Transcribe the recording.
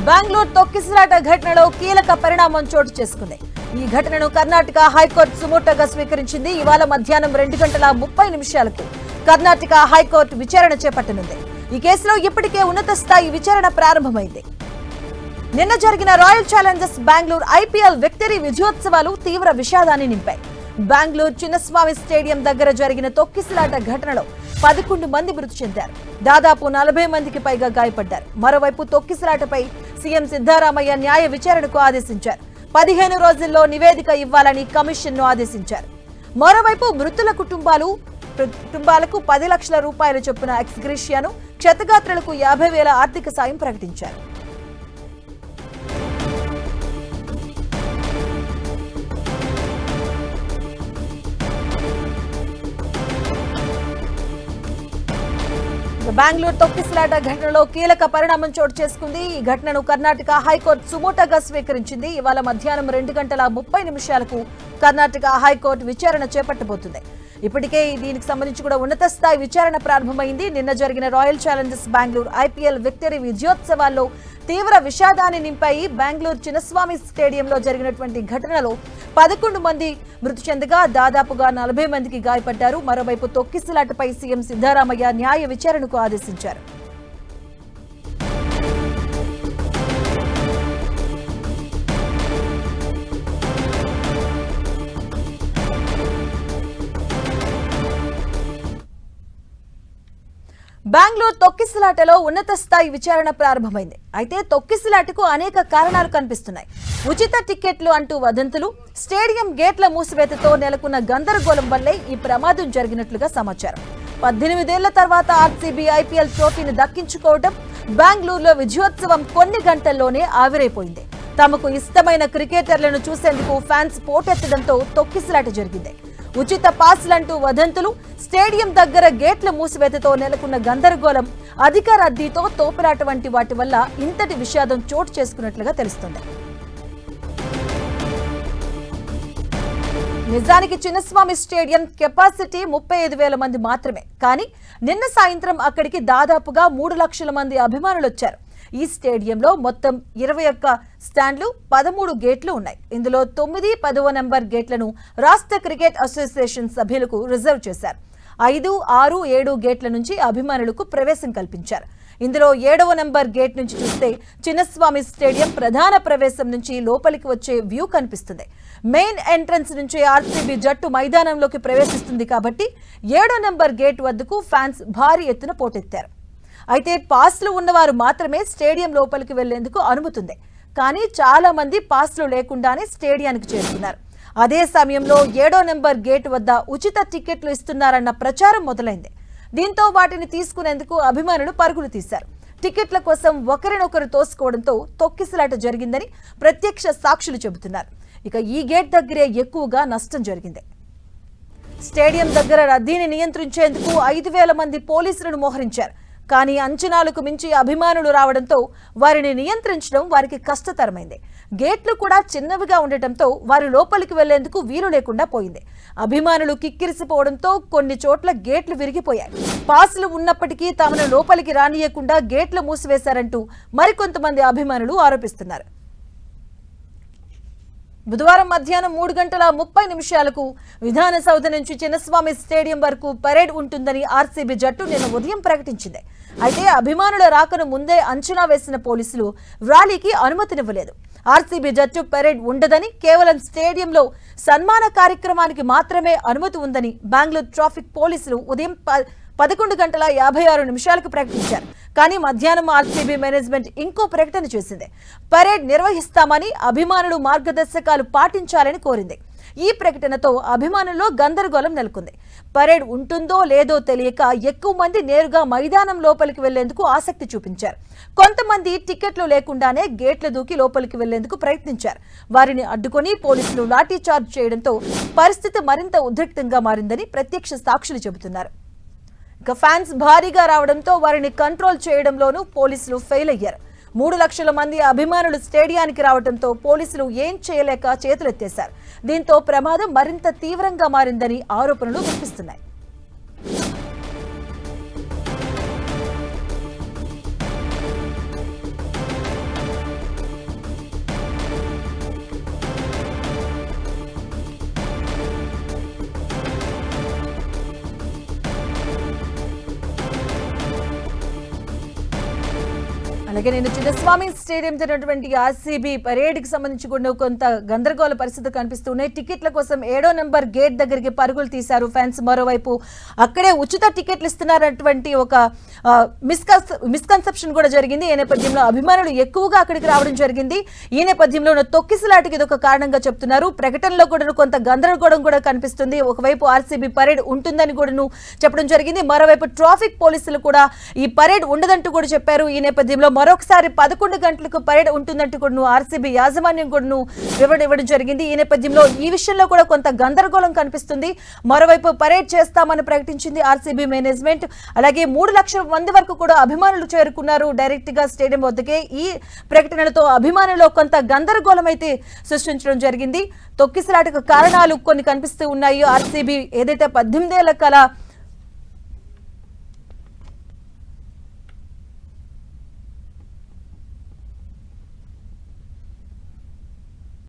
బెంగళూరు తొక్కిసలాట ఘటనలో కీలక పరిణామం చోటు చేసుకుంది. ఈ ఘటనను కర్ణాటక హైకోర్టు సుమోటోగా స్వీకరించింది. ఇవాళ మధ్యాహ్నం 2:30 కర్ణాటక హైకోర్టు విచారణ చేపట్టనుంది. ఈ కేసులో ఇప్పటికే ఉన్నత స్థాయి విచారణ ప్రారంభమైంది. నిన్న జరిగిన Royal Challengers Bengaluru IPL victory విజయోత్సవాలు తీవ్ర విషాదాన్ని నింపాయి. బెంగళూరు చిన్నస్వామి స్టేడియం దగ్గర జరిగిన తొక్కిసలాట ఘటనలో 11 మంది మృతి చెందారు. దాదాపు 40 మందికి పైగా గాయపడ్డారు. మరోవైపు తొక్కిసలాటపై సీఎం సిద్ధరామయ్య న్యాయ విచారణకు ఆదేశించారు. 15 రోజుల్లో నివేదిక ఇవ్వాలని కమిషన్ను ఆదేశించారు. మరోవైపు మృతుల కుటుంబాలకు 10 లక్షల రూపాయల చొప్పున ఎక్స్గ్రేషియాను, క్షతగాత్రులకు 50,000 ఆర్థిక సాయం ప్రకటించారు. బెంగళూరు తొక్కిసలాట ఘటనలో కీలక పరిణామం చోటు చేసుకుంది. ఈ ఘటనను కర్ణాటక హైకోర్టు సుమోటోగా స్వీకరించింది. ఇవాళ మధ్యాహ్నం 2:30 కర్ణాటక హైకోర్టు విచారణ చేపట్టబోతుంది. ఇప్పటికే దీనికి సంబంధించి కూడా ఉన్నత స్థాయి విచారణ ప్రారంభమైంది. నిన్న జరిగిన Royal Challengers Bengaluru IPL victory విజయోత్సవాల్లో తీవ్ర విషాదాన్ని నింపాయి. బెంగళూరు చిన్నస్వామి స్టేడియంలో జరిగినటువంటి ఘటనలో 11 మంది మృతి చెందగా దాదాపుగా 40 మందికి గాయపడ్డారు. మరోవైపు తొక్కిసలాటపై సీఎం సిద్ధరామయ్య న్యాయ విచారణకు ఆదేశించారు. బెంగళూరు తొక్కిసలాటలో ఉన్నత స్థాయి విచారణ ప్రారంభమైంది. అయితే తొక్కిసలాటకు అనేక కారణాలు కనిపిస్తున్నాయి. ఉచిత టికెట్లు అంటూ వదంతులు, స్టేడియం గేట్ల మూసివేతతో నెలకొన్న గందరగోళం వల్లే ఈ ప్రమాదం జరిగినట్లుగా సమాచారం. 18 ఏళ్ల తర్వాత ఆర్సీబీ ఐపీఎల్ ట్రోఫీని దక్కించుకోవడం, బెంగళూరులో విజయోత్సవం కొన్ని గంటల్లోనే ఆవిరైపోయింది. తమకు ఇష్టమైన క్రికెటర్లను చూసేందుకు ఫ్యాన్స్ పోటెత్తడంతో తొక్కిసలాట జరిగింది. ఉచిత పాస్లంటూ వదంతులు, స్టేడియం దగ్గర గేట్ల మూసివేతతో నెలకొన్న గందరగోళం, అధిక రద్దీతో తోపులాట వంటి వాటి వల్ల ఇంతటి విషాదం చోటు చేసుకున్నట్లుగా తెలుస్తుంది. నిజానికి చిన్నస్వామి స్టేడియం కెపాసిటీ 35,000 మంది మాత్రమే. కానీ నిన్న సాయంత్రం అక్కడికి దాదాపుగా 3 లక్షల మంది అభిమానులు వచ్చారు. ఈ స్టేడియంలో మొత్తం 21 స్టాండ్లు, 13 గేట్లు ఉన్నాయి. ఇందులో 9, 10వ నెంబర్ గేట్లను రాష్ట్ర క్రికెట్ అసోసియేషన్ సభ్యులకు రిజర్వ్ చేశారు. 5, 6, 7 గేట్ల నుంచి అభిమానులకు ప్రవేశం కల్పించారు. ఇందులో 7వ నెంబర్ గేట్ నుంచి చూస్తే చిన్నస్వామి స్టేడియం ప్రధాన ప్రవేశం నుంచి లోపలికి వచ్చే వ్యూ కనిపిస్తుంది. మెయిన్ ఎంట్రన్స్ నుంచి ఆర్సీబీ జట్టు మైదానంలోకి ప్రవేశిస్తుంది కాబట్టి 7వ నెంబర్ గేట్ వద్దకు ఫ్యాన్స్ భారీ ఎత్తున పోటెత్తారు. అయితే పాస్లు ఉన్నవారు మాత్రమే స్టేడియం లోపలికి వెళ్లేందుకు అనుమతి ఉంది. కానీ చాలా మంది పాస్లు లేకుండానే స్టేడియానికి చేరుకున్నారు. అదే సమయంలో 7వ నెంబర్ గేట్ వద్ద ఉచిత టికెట్లు ఇస్తున్నారన్న ప్రచారం మొదలైంది. దీంతో వాటిని తీసుకునేందుకు అభిమానులు పరుగులు తీశారు. టికెట్ల కోసం ఒకరినొకరు తోసుకోవడంతో తొక్కిసలాట జరిగిందని ప్రత్యక్ష సాక్షులు చెబుతున్నారు. ఇక ఈ గేట్ దగ్గరే ఎక్కువగా నష్టం జరిగింది. స్టేడియం దగ్గర రద్దీని నియంత్రించేందుకు 5,000 మంది పోలీసులను మోహరించారు. కానీ అంచనాలకు మించి అభిమానులు రావడంతో వారిని నియంత్రించడం వారికి కష్టతరమైంది. గేట్లు కూడా చిన్నవిగా ఉండటంతో వారు లోపలికి వెళ్లేందుకు వీలు లేకుండా పోయింది. అభిమానులు కిక్కిరిసిపోవడంతో కొన్ని చోట్ల గేట్లు విరిగిపోయాయి. పాసులు ఉన్నప్పటికీ తమను లోపలికి రానియకుండా గేట్లు మూసివేశారంటూ మరికొంతమంది అభిమానులు ఆరోపిస్తున్నారు. బుధవారం మధ్యాహ్నం 3:30 విధాన సౌధ నుంచి చిన్నస్వామి స్టేడియం వరకు పరేడ్ ఉంటుందని ఆర్సీబీ జట్టు నిన్న ఉదయం ప్రకటించింది. అయితే అభిమానుల రాకను ముందే అంచనా వేసిన పోలీసులు ర్యాలీకి అనుమతినివ్వలేదు. ఆర్సీబీ జట్టు పరేడ్ ఉండదని, కేవలం స్టేడియంలో సన్మాన కార్యక్రమానికి మాత్రమే అనుమతి ఉందని బెంగళూరు ట్రాఫిక్ పోలీసులు ఉదయం 11:56 ప్రకటించారు. కానీ మధ్యాహ్నం ఆర్సీబీ మేనేజ్మెంట్ ఇంకో ప్రకటన చేసింది. పరేడ్ నిర్వహిస్తామని, అభిమానులు మార్గదర్శకాలు పాటించాలని కోరింది. ఈ ప్రకటనతో అభిమానుల్లో గందరగోళం నెలకొంది. పరేడ్ ఉంటుందో లేదో తెలియక ఎక్కువ మంది నేరుగా మైదానం లోపలికి వెళ్లేందుకు ఆసక్తి చూపించారు. కొంతమంది టికెట్లు లేకుండానే గేట్లు దూకి లోపలికి వెళ్లేందుకు ప్రయత్నించారు. వారిని అడ్డుకొని పోలీసులు లాఠీ చార్జ్ చేయడంతో పరిస్థితి మరింత ఉద్రిక్తంగా మారిందని ప్రత్యక్ష సాక్షులు చెబుతున్నారు. ఇక ఫ్యాన్స్ భారీగా రావడంతో వారిని కంట్రోల్ చేయడంలోనూ పోలీసులు ఫెయిల్ అయ్యారు. 3 లక్షల మంది అభిమానులు స్టేడియానికి రావడంతో పోలీసులు ఏం చేయలేక చేతులెత్తేశారు. దీంతో ప్రమాదం మరింత తీవ్రంగా మారిందని ఆరోపణలు వినిపిస్తున్నాయి. అలాగే నేను చిన్నస్వామి స్టేడియం జరిగినటువంటి ఆర్సీబీ పరేడ్ కి సంబంధించి కూడా కొంత గందరగోళ పరిస్థితులు కనిపిస్తున్నాయి. టికెట్ల కోసం 7వ నెంబర్ గేట్ దగ్గరికి పరుగులు తీశారు ఫ్యాన్స్. మరోవైపు అక్కడే ఉచిత టికెట్లు ఇస్తున్నారన్నటువంటి ఒక మిస్కన్సెప్షన్ కూడా జరిగింది. ఈ నేపథ్యంలో అభిమానులు ఎక్కువగా అక్కడికి రావడం జరిగింది. ఈ నేపథ్యంలో తొక్కిసలాటకి ఇది ఒక కారణంగా చెప్తున్నారు. ప్రకటనలో కూడా కొంత గందరగోళం కూడా కనిపిస్తుంది. ఒకవైపు ఆర్సీబీ పరేడ్ ఉంటుందని కూడా చెప్పడం జరిగింది. మరోవైపు ట్రాఫిక్ పోలీసులు కూడా ఈ పరేడ్ ఉండదంటూ కూడా చెప్పారు. ఈ నేపథ్యంలో మరొకసారి 11 గంటలకు పరేడ్ ఉంటుందంటూ కూడా ఆర్సీబీ యాజమాన్యం కూడా ఇవ్వడం జరిగింది. ఈ నేపథ్యంలో ఈ విషయంలో కూడా కొంత గందరగోళం కనిపిస్తుంది. మరోవైపు పరేడ్ చేస్తామని ప్రకటించింది ఆర్సీబీ మేనేజ్మెంట్. అలాగే 3 లక్షల మంది వరకు కూడా అభిమానులు చేరుకున్నారు డైరెక్ట్ గా స్టేడియం వద్దకే. ఈ ప్రకటనలతో అభిమానుల్లో కొంత గందరగోళం అయితే సృష్టించడం జరిగింది. తొక్కిసలాటకు కారణాలు కొన్ని కనిపిస్తూ ఉన్నాయి. ఆర్సీబీ ఏదైతే 18 ఏళ్ల కల